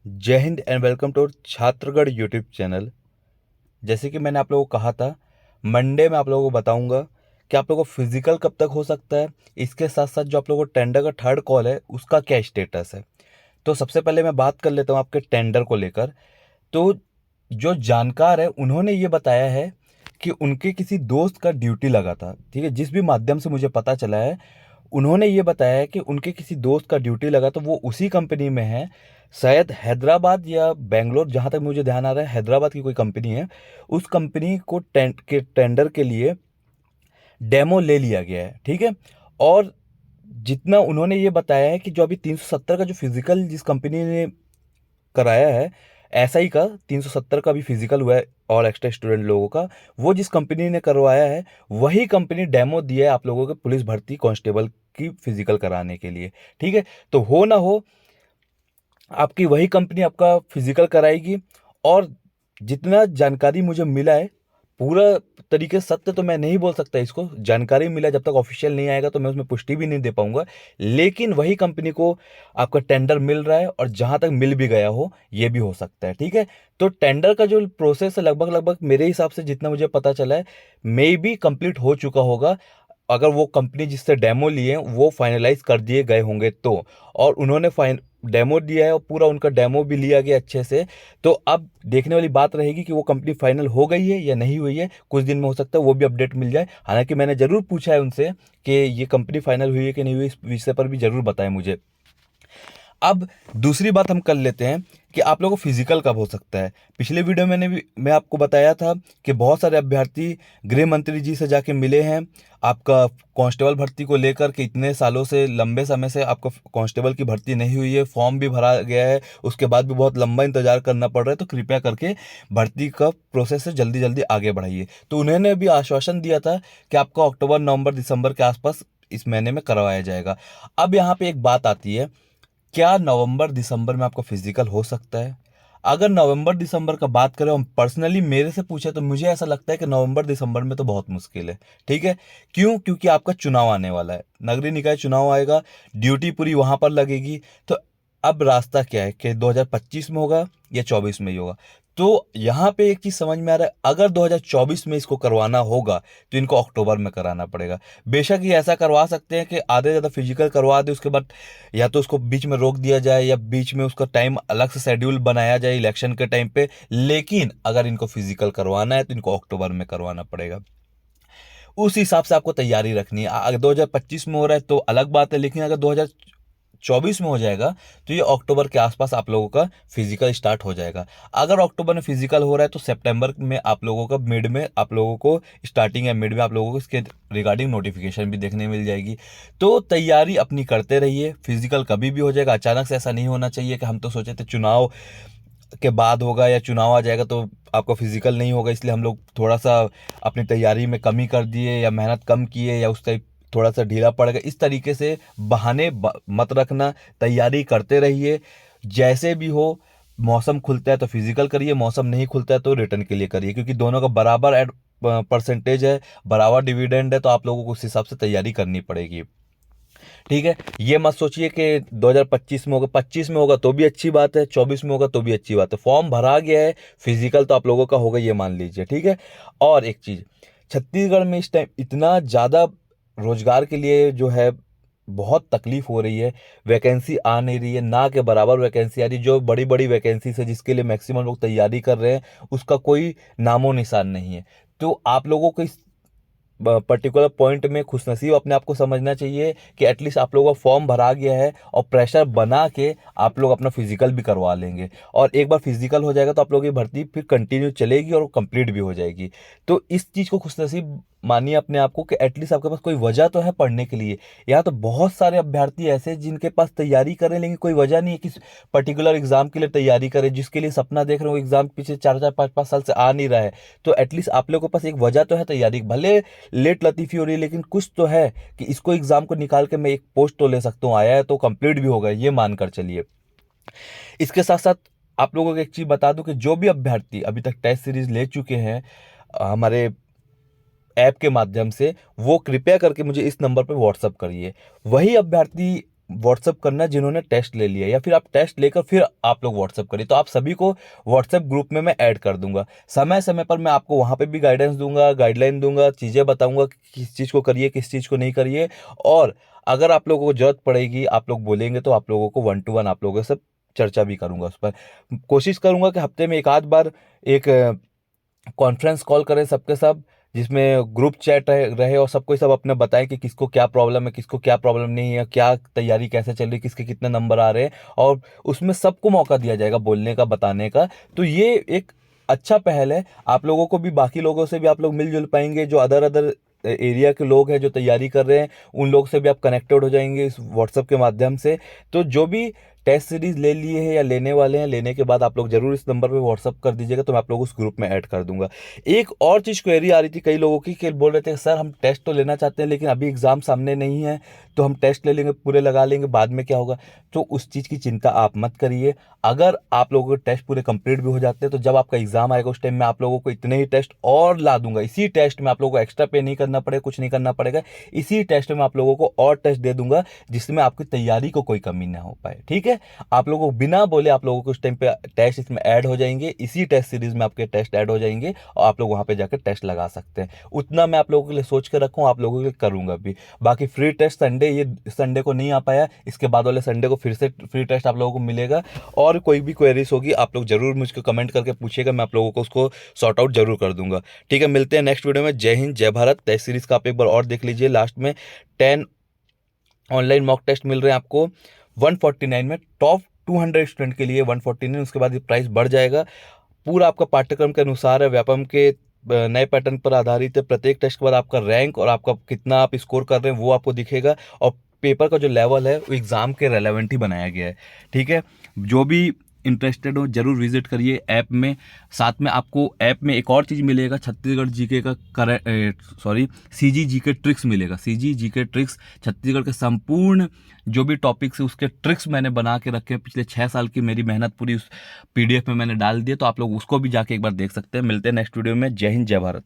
जय हिंद and welcome to Chhattisgarh YouTube channel. जैसे कि मैंने आप लोगों को कहा था, मंडे में आप लोगों को बताऊंगा कि आप लोगों को फिजिकल कब तक हो सकता है। इसके साथ साथ जो आप लोगों को टेंडर का थर्ड कॉल है उसका क्या स्टेटस है। तो सबसे पहले मैं बात कर लेता हूँ आपके टेंडर को लेकर। तो जो जानकार है उन्होंने ये बताया है कि उनके किसी दोस्त का ड्यूटी लगा था। ठीक है, जिस भी माध्यम से मुझे पता चला है, उन्होंने ये बताया है कि उनके किसी दोस्त का ड्यूटी लगा, तो वो उसी कंपनी में है, शायद हैदराबाद या बेंगलोर, जहाँ तक मुझे ध्यान आ रहा है हैदराबाद की कोई कंपनी है। उस कंपनी को टेंडर के लिए डेमो ले लिया गया है। ठीक है, और जितना उन्होंने ये बताया है कि जो अभी 370 का जो फिजिकल जिस कंपनी ने कराया है, एसआई का 370 का भी फिजिकल हुआ है और एक्स्ट्रा स्टूडेंट लोगों का, वो जिस कंपनी ने करवाया है वही कंपनी डेमो दिया है आप लोगों के पुलिस भर्ती कांस्टेबल की फिजिकल कराने के लिए। ठीक है, तो हो ना हो आपकी वही कंपनी आपका फिजिकल कराएगी। और जितना जानकारी मुझे मिला है, पूरा तरीके से सत्य तो मैं नहीं बोल सकता, इसको जानकारी मिला, जब तक ऑफिशियल नहीं आएगा तो मैं उसमें पुष्टि भी नहीं दे पाऊंगा। लेकिन वही कंपनी को आपका टेंडर मिल रहा है, और जहां तक मिल भी गया हो ये भी हो सकता है। ठीक है, तो टेंडर का जो प्रोसेस है लगभग लगभग मेरे हिसाब से जितना मुझे पता चला है, मे बी कंप्लीट हो चुका होगा, अगर वो कंपनी जिससे डेमो लिए वो फाइनलाइज कर दिए गए होंगे तो। और उन्होंने फाइन डेमो दिया है और पूरा उनका डेमो भी लिया गया अच्छे से। तो अब देखने वाली बात रहेगी कि वो कंपनी फाइनल हो गई है या नहीं हुई है। कुछ दिन में हो सकता है वो भी अपडेट मिल जाए। हालांकि मैंने ज़रूर पूछा है उनसे कि ये कंपनी फाइनल हुई है कि नहीं हुई, इस विषय पर भी ज़रूर बताएं मुझे। अब दूसरी बात हम कर लेते हैं कि आप लोगों को फिजिकल कब हो सकता है। पिछले वीडियो में मैं आपको बताया था कि बहुत सारे अभ्यर्थी गृह मंत्री जी से जाके मिले हैं आपका कांस्टेबल भर्ती को लेकर, कि इतने सालों से, लंबे समय से आपका कांस्टेबल की भर्ती नहीं हुई है, फॉर्म भी भरा गया है, उसके बाद भी बहुत लंबा इंतजार करना पड़ रहा है, तो कृपया करके भर्ती का प्रोसेस से जल्दी जल्दी आगे बढ़ाइए। तो उन्होंने भी आश्वासन दिया था कि आपका अक्टूबर नवंबर दिसंबर के आसपास इस महीने में करवाया जाएगा। अब यहाँ पे एक बात आती है, क्या नवंबर दिसंबर में आपका फिजिकल हो सकता है? अगर नवंबर दिसंबर का बात करें और पर्सनली मेरे से पूछे तो मुझे ऐसा लगता है कि नवंबर दिसंबर में तो बहुत मुश्किल है। ठीक है, क्यों? क्योंकि आपका चुनाव आने वाला है, नगरीय निकाय चुनाव आएगा, ड्यूटी पूरी वहां पर लगेगी। तो अब रास्ता क्या है कि 2025 में होगा या 24 में ही होगा। तो यहाँ पे एक चीज समझ में आ रहा है, अगर 2024 में इसको करवाना होगा तो इनको अक्टूबर में कराना पड़ेगा। बेशक ये ऐसा करवा सकते हैं कि आधे ज़्यादा फिजिकल करवा दे, उसके बाद या तो उसको बीच में रोक दिया जाए या बीच में उसका टाइम अलग से शेड्यूल बनाया जाए इलेक्शन के टाइम पे। लेकिन अगर इनको फिजिकल करवाना है तो इनको अक्टूबर में करवाना पड़ेगा। उस हिसाब से आपको तैयारी रखनी है। अगर 2025 में हो रहा है तो अलग बात है, लेकिन अगर 2024 में हो जाएगा तो ये अक्टूबर के आसपास आप लोगों का फिजिकल स्टार्ट हो जाएगा। अगर अक्टूबर में फिजिकल हो रहा है तो सितंबर में आप लोगों का, मिड में आप लोगों को, स्टार्टिंग या मिड में आप लोगों को इसके रिगार्डिंग नोटिफिकेशन भी देखने मिल जाएगी। तो तैयारी अपनी करते रहिए, फिजिकल कभी भी हो जाएगा। अचानक से ऐसा नहीं होना चाहिए कि हम तो सोचे थे चुनाव के बाद होगा या चुनाव आ जाएगा तो आपका फिजिकल नहीं होगा, इसलिए हम लोग थोड़ा सा अपनी तैयारी में कमी कर दिए या मेहनत कम किए या उस टाइप थोड़ा सा ढीला पड़ गया। इस तरीके से बहाने मत रखना, तैयारी करते रहिए। जैसे भी हो, मौसम खुलता है तो फिजिकल करिए, मौसम नहीं खुलता है तो रिटर्न के लिए करिए, क्योंकि दोनों का बराबर एड परसेंटेज है, बराबर डिविडेंड है, तो आप लोगों को उस हिसाब से तैयारी करनी पड़ेगी। ठीक है, ये मत सोचिए कि 2025 में होगा, 25 में होगा तो भी अच्छी बात है, 24 में होगा तो भी अच्छी बात है। फॉर्म भरा गया है, फिजिकल तो आप लोगों का होगा, ये मान लीजिए। ठीक है, और एक चीज, छत्तीसगढ़ में इस टाइम इतना ज्यादा रोजगार के लिए जो है बहुत तकलीफ हो रही है, वैकेंसी आ नहीं रही है, ना के बराबर वैकेंसी आ रही है। जो बड़ी बड़ी वैकेंसी है जिसके लिए मैक्सिमम लोग तैयारी कर रहे हैं, उसका कोई नामो निशान नहीं है। तो आप लोगों को इस पर्टिकुलर पॉइंट में खुशनसीब अपने आप को समझना चाहिए कि एटलीस्ट आप लोगों का फॉर्म भरा गया है, और प्रेशर बना के आप लोग अपना फिजिकल भी करवा लेंगे। और एक बार फिजिकल हो जाएगा तो आप लोगों की भर्ती फिर कंटिन्यू चलेगी और कंप्लीट भी हो जाएगी। तो इस चीज़ को खुशनसीब मानिए अपने आप को कि एटलीस्ट आपके पास कोई वजह तो है पढ़ने के लिए। यहाँ तो बहुत सारे अभ्यर्थी ऐसे हैं जिनके पास तैयारी करें लेकिन कोई वजह नहीं है कि पर्टिकुलर एग्जाम के लिए तैयारी करें, जिसके लिए सपना देख रहे हो, एग्जाम पीछे 4 4 5 5 साल से आ नहीं रहा है। तो एटलीस्ट आप लोगों के पास एक वजह तो है तैयारी, भले लेट लतीफ़ी हो रही है लेकिन कुछ तो है कि इसको एग्जाम को निकाल के मैं एक पोस्ट तो ले सकता हूँ, आया है तो कंप्लीट भी होगा, ये मानकर चलिए। इसके साथ साथ आप लोगों को एक चीज बता दूं कि जो भी अभ्यर्थी अभी तक टेस्ट सीरीज ले चुके हैं हमारे ऐप के माध्यम से, वो कृपया करके मुझे इस नंबर पर व्हाट्सअप करिए। वही अभ्यर्थी व्हाट्सअप करना जिन्होंने टेस्ट ले लिया, या फिर आप टेस्ट लेकर फिर आप लोग व्हाट्सअप करिए। तो आप सभी को व्हाट्सएप ग्रुप में मैं ऐड कर दूंगा। समय समय पर मैं आपको वहाँ पे भी गाइडेंस दूंगा, गाइडलाइन दूंगा, चीज़ें बताऊंगा कि किस चीज़ को करिए, किस चीज़ को नहीं करिए। और अगर आप लोगों को जरूरत पड़ेगी, आप लोग बोलेंगे, तो आप लोगों को 1 to 1 आप लोगों से चर्चा भी करूंगा उस पर। कोशिश करूंगा कि हफ्ते में एक आध बार एक कॉन्फ्रेंस कॉल करें सबके सब, जिसमें ग्रुप चैट रहे और सबको सब अपने बताएं कि किसको क्या प्रॉब्लम है, किसको क्या प्रॉब्लम नहीं है, क्या तैयारी कैसे चल रही है, किसके कितने नंबर आ रहे हैं, और उसमें सबको मौका दिया जाएगा बोलने का, बताने का। तो ये एक अच्छा पहल है। आप लोगों को भी, बाकी लोगों से भी आप लोग मिलजुल पाएंगे, जो अदर अदर एरिया के लोग हैं जो तैयारी कर रहे हैं, उन लोग से भी आप कनेक्टेड हो जाएंगे इस व्हाट्सएप के माध्यम से। तो जो भी टेस्ट सीरीज ले लिए हैं या लेने वाले हैं, लेने के बाद आप लोग जरूर इस नंबर पे व्हाट्सअप कर दीजिएगा, तो मैं आप लोग उस ग्रुप में ऐड कर दूंगा। एक और चीज़ क्वेरी आ रही थी कई लोगों की, कि बोल रहे थे सर हम टेस्ट तो लेना चाहते हैं लेकिन अभी एग्ज़ाम सामने नहीं है, तो हम टेस्ट ले लेंगे, पूरे लगा लेंगे, बाद में क्या होगा। तो उस चीज़ की चिंता आप मत करिए। अगर आप लोगों के टेस्ट पूरे कंप्लीट भी हो जाते हैं, तो जब आपका एग्जाम आएगा उस टाइम में आप लोगों को इतने ही टेस्ट और ला दूंगा। इसी टेस्ट में आप लोगों को एक्स्ट्रा पे नहीं करना पड़ेगा, कुछ नहीं करना पड़ेगा। इसी टेस्ट में आप लोगों को और टेस्ट दे दूंगा, जिसमें आपकी तैयारी को कोई कमी ना हो पाए। ठीक है, आप लोगों को बिना बोले आप लोगों को उस टाइम पे टेस्ट इसमें ऐड हो जाएंगे, इसी टेस्ट सीरीज में आपके टेस्ट ऐड हो जाएंगे, और आप लोग वहां पे जाकर टेस्ट लगा सकते हैं। उतना मैं आप लोगों के लिए सोच कर रखूँ, आप लोगों के लिए करूंगा भी। बाकी फ्री टेस्ट संडे, ये संडे को नहीं आ पाया, इसके बाद वाले संडे को फिर से फ्री टेस्ट आप लोगों को मिलेगा। और कोई भी क्वेरीज होगी आप लोग जरूर मुझको कमेंट करके पूछिएगा, मैं आप लोगों को उसको सॉर्ट आउट जरूर कर दूंगा। ठीक है, मिलते हैं नेक्स्ट वीडियो में। जय हिंद, जय भारत। टेस्ट सीरीज का आप एक बार और देख लीजिए, लास्ट में 10 ऑनलाइन मॉक टेस्ट मिल रहे हैं आपको 149 में। टॉप 200 स्टूडेंट के लिए 149, उसके बाद ये प्राइस बढ़ जाएगा। पूरा आपका पाठ्यक्रम के अनुसार है, व्यापम के नए पैटर्न पर आधारित है। प्रत्येक टेस्ट के बाद आपका रैंक और आपका कितना आप स्कोर कर रहे हैं वो आपको दिखेगा, और पेपर का जो लेवल है वो एग्ज़ाम के रेलेवेंट ही बनाया गया है। ठीक है, जो भी इंटरेस्टेड हो जरूर विजिट करिए ऐप में। साथ में आपको ऐप में एक और चीज़ मिलेगा, छत्तीसगढ़ जीके का सीजी जीके ट्रिक्स मिलेगा। सीजी जीके ट्रिक्स, छत्तीसगढ़ के संपूर्ण जो भी टॉपिक्स है उसके ट्रिक्स मैंने बना के रखे हैं। पिछले 6 साल की मेरी मेहनत पूरी उस पीडीएफ में मैंने डाल दी है, तो आप लोग उसको भी जाके एक बार देख सकते हैं। मिलते हैं नेक्स्ट वीडियो में। जय हिंद, जय भारत।